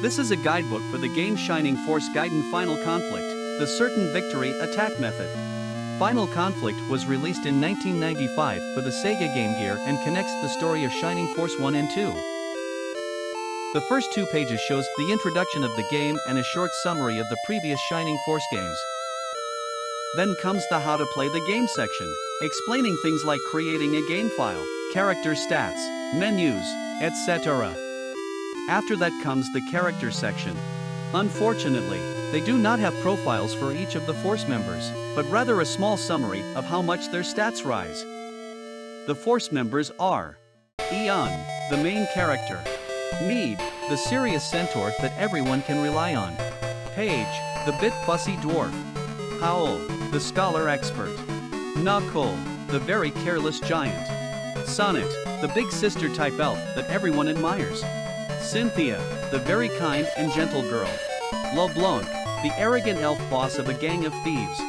This is a guidebook for the game Shining Force Gaiden Final Conflict, the certain victory attack method. Final Conflict was released in 1995 for the Sega Game Gear and connects the story of Shining Force 1 and 2. The first 2 pages shows the introduction of the game and a short summary of the previous Shining Force games. Then comes the how to play the game section, explaining things like creating a game file, character stats, menus, etc. After that comes the character section. Unfortunately, they do not have profiles for each of the Force members, but rather a small summary of how much their stats rise. The Force members are Eon, the main character; Mead, the serious centaur that everyone can rely on; Paige, the bit fussy dwarf; Howl, the scholar expert; Knuckle, the very careless giant; Sonnet, the big sister type elf that everyone admires; Cynthia, the very kind and gentle girl; LeBlanc, the arrogant elf boss of a gang of thieves;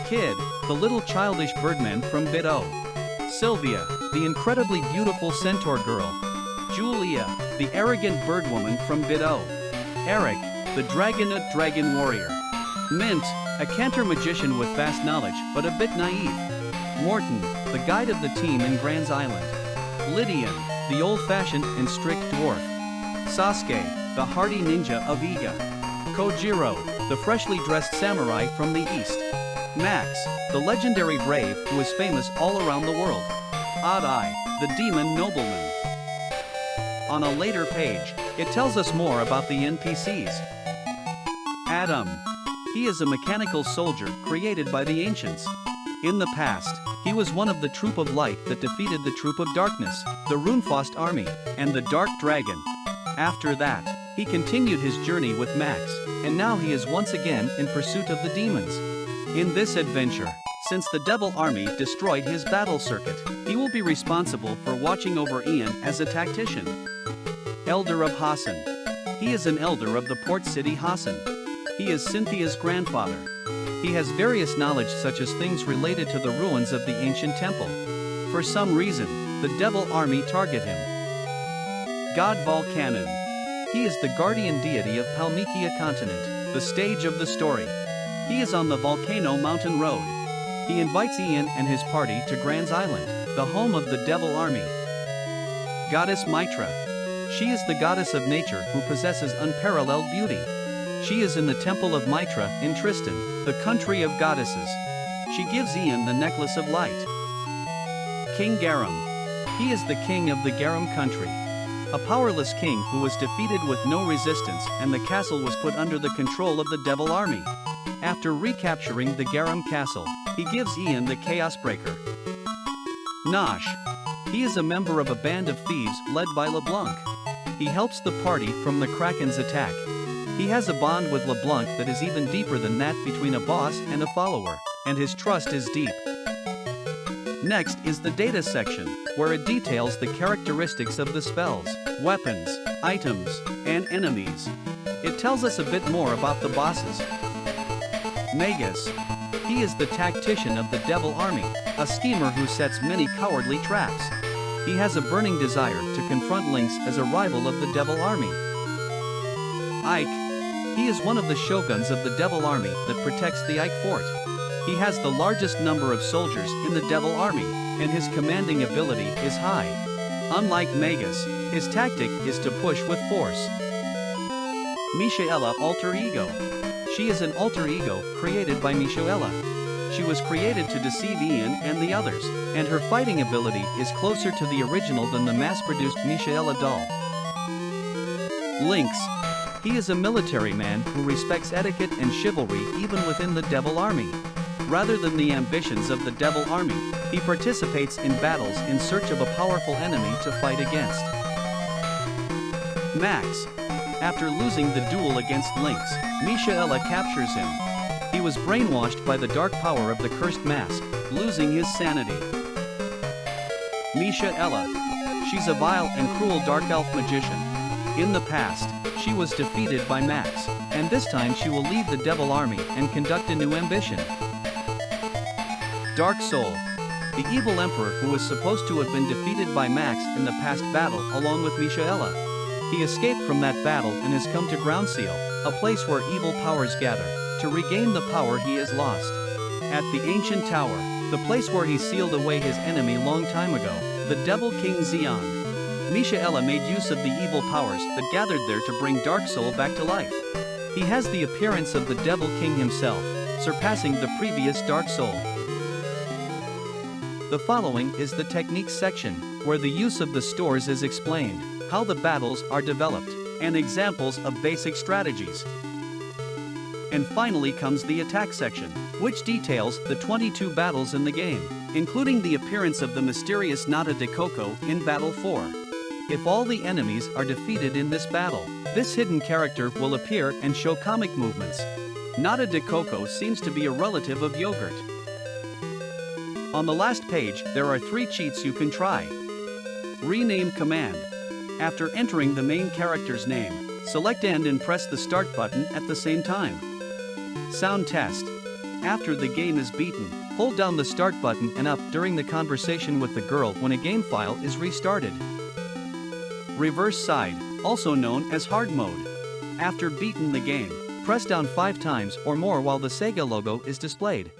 Kid, the little childish birdman from Bit O; Sylvia, the incredibly beautiful centaur girl; Julia, the arrogant birdwoman from Bit O; Eric, the dragonut dragon warrior; Mint, a cantor magician with vast knowledge but a bit naive; Morton, the guide of the team in Grand's Island; Lydian, the old-fashioned and strict dwarf; Sasuke, the hardy ninja of Iga; Kojiro, the freshly dressed samurai from the east; Max, the legendary brave who is famous all around the world; Odd Eye, the demon nobleman. On a later page, it tells us more about the NPCs. Adam. He is a mechanical soldier created by the ancients. In the past, he was one of the Troop of Light that defeated the Troop of Darkness, the Runefaust army, and the Dark Dragon. After that, he continued his journey with Max, and now he is once again in pursuit of the demons. In this adventure, since the Devil Army destroyed his battle circuit, he will be responsible for watching over Ian as a tactician. Elder of Hassan. He is an elder of the port city Hassan. He is Cynthia's grandfather. He has various knowledge such as things related to the ruins of the ancient temple. For some reason, the Devil Army target him. God Volcanon. He is the guardian deity of Palmikia continent, the stage of the story. He is on the Volcano Mountain Road. He invites Ian and his party to Grand's Island, the home of the Devil Army. Goddess Mitra. She is the goddess of nature who possesses unparalleled beauty. She is in the Temple of Mitra in Tristan, the country of goddesses. She gives Ian the Necklace of Light. King Garam. He is the king of the Garam country. A powerless king who was defeated with no resistance, and the castle was put under the control of the Devil Army. After recapturing the Garam castle, he gives Ian the Chaos Breaker. Nosh. He is a member of a band of thieves led by LeBlanc. He helps the party from the Kraken's attack. He has a bond with LeBlanc that is even deeper than that between a boss and a follower, and his trust is deep. Next is the data section, where it details the characteristics of the spells, weapons, items, and enemies. It tells us a bit more about the bosses. Magus. He is the tactician of the Devil Army, a schemer who sets many cowardly traps. He has a burning desire to confront Lynx as a rival of the Devil Army. Ike. He is one of the shoguns of the Devil Army that protects the Ike Fort. He has the largest number of soldiers in the Devil Army, and his commanding ability is high. Unlike Magus, his tactic is to push with force. Michaela Alter Ego. She is an alter ego created by Michaela. She was created to deceive Ian and the others, and her fighting ability is closer to the original than the mass-produced Michaela doll. Lynx. He is a military man who respects etiquette and chivalry even within the Devil Army. Rather than the ambitions of the Devil Army, he participates in battles in search of a powerful enemy to fight against. Max. After losing the duel against Lynx, Michaela captures him. He was brainwashed by the dark power of the cursed mask, losing his sanity. Michaela. She's a vile and cruel dark elf magician. In the past, she was defeated by Max, and this time she will leave the Devil Army and conduct a new ambition. Dark Soul. The evil emperor who was supposed to have been defeated by Max in the past battle along with Michaela. He escaped from that battle and has come to Ground Seal, a place where evil powers gather, to regain the power he has lost. At the ancient tower, the place where he sealed away his enemy long time ago, the Devil King Xion. Mishaela made use of the evil powers that gathered there to bring Dark Soul back to life. He has the appearance of the Devil King himself, surpassing the previous Dark Soul. The following is the techniques section, where the use of the stores is explained, how the battles are developed, and examples of basic strategies. And finally comes the attack section, which details the 22 battles in the game, including the appearance of the mysterious Nata de Coco in Battle 4. If all the enemies are defeated in this battle, this hidden character will appear and show comic movements. Nata de Coco seems to be a relative of yogurt. On the last page, there are 3 cheats you can try. Rename command. After entering the main character's name, select end and press the start button at the same time. Sound test. After the game is beaten, hold down the start button and up during the conversation with the girl when a game file is restarted. Reverse side, also known as hard mode. After beaten the game, press down 5 times or more while the Sega logo is displayed.